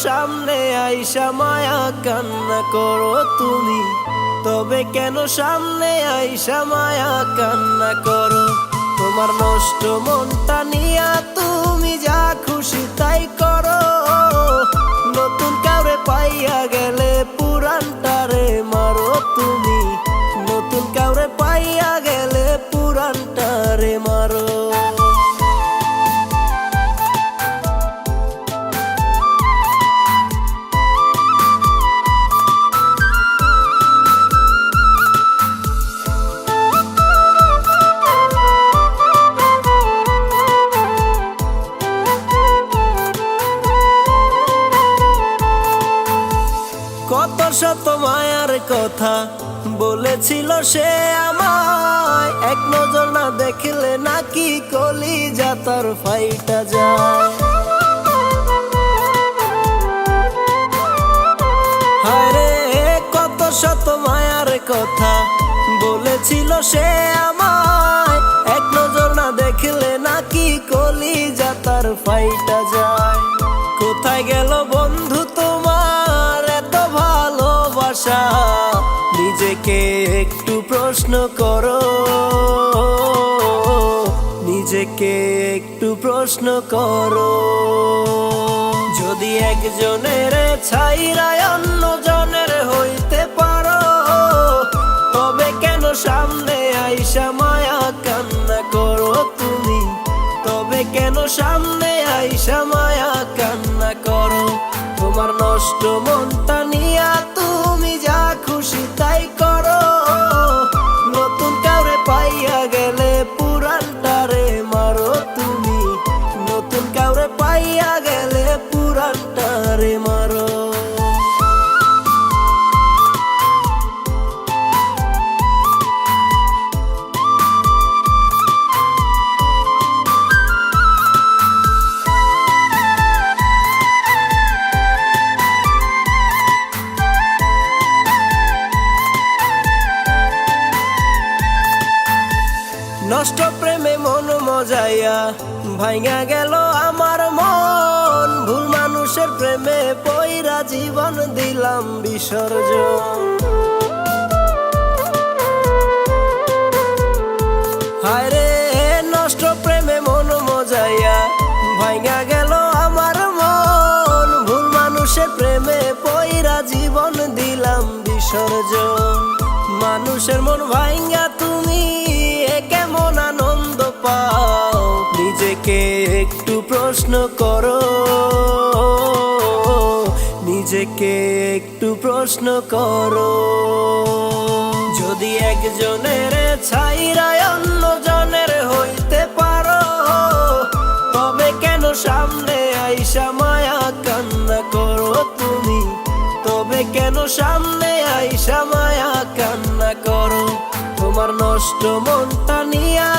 সামনে আইসা মায়া কান্না করো তুমি? তবে কেন সামনে আইসা মায়া কান্না করো? তোমার নষ্ট মনটা নিয়া তুমি যা খুশি তাই করো। নতুন কাউরে পাইয়া গেলে পুরানটারে মারো তুমি। নতুন কাউরে পাইয়া গেলে পুরানটারে মারো। কত শত মায়ার কথা বলেছিল সে আমায়, এক নজর না দেখলে নাকি কলিজা তার ফাইটা যায়। হায়রে কত শত মায়ার কথা বলেছিল সে আমায়, এক নজর না দেখলে নাকি কলিজা তার ফাইটা যায়। কোথায় গেল বন্ধু তোমার এত ভালোবাসা? নিজেকে একটু প্রশ্ন করো, নিজেকে একটু প্রশ্ন করো। যদি একজনের ছাইরা অন্য জনের হইতে পারো, তবে কেন সামনে আইসা মায়া কান্না করো তুমি? তবে কেন সামনে আইসা মায়া কান্না করো? তোমার নষ্ট মনটা নিয়া তুমি যা খুশি তাই করো। নতুন কাউরে পাইয়া গেলে পুরানটারে মারো তুমি। নতুন কাউরে পাইয়া গেলে পুরানটারে মারো। নষ্ট প্রেমে মন মজাইয়া ভাঙা গেল আমার মন। ভুল মানুষের প্রেমে পইরা জীবন দিলাম বিসর্জন। হায়রে নষ্ট প্রেমে মন মজাইয়া ভাঙা গেল আমার মন। ভুল মানুষের প্রেমে পইরা জীবন দিলাম বিসর্জন। মানুষের মন ভাঙা তুমি কেমন আনন্দ পাও? নিজেকে একটু প্রশ্ন করো, নিজেকে একটু প্রশ্ন করো। যদি একজনের ছাইরা অন্য জনের হইতে পারো, তবে কেন সামনে আইসা মায়া কান্না করো তুমি? তবে কেন সামনে আইসা মায়া কান্না করো? তোমার নষ্ট মনটা নিয়া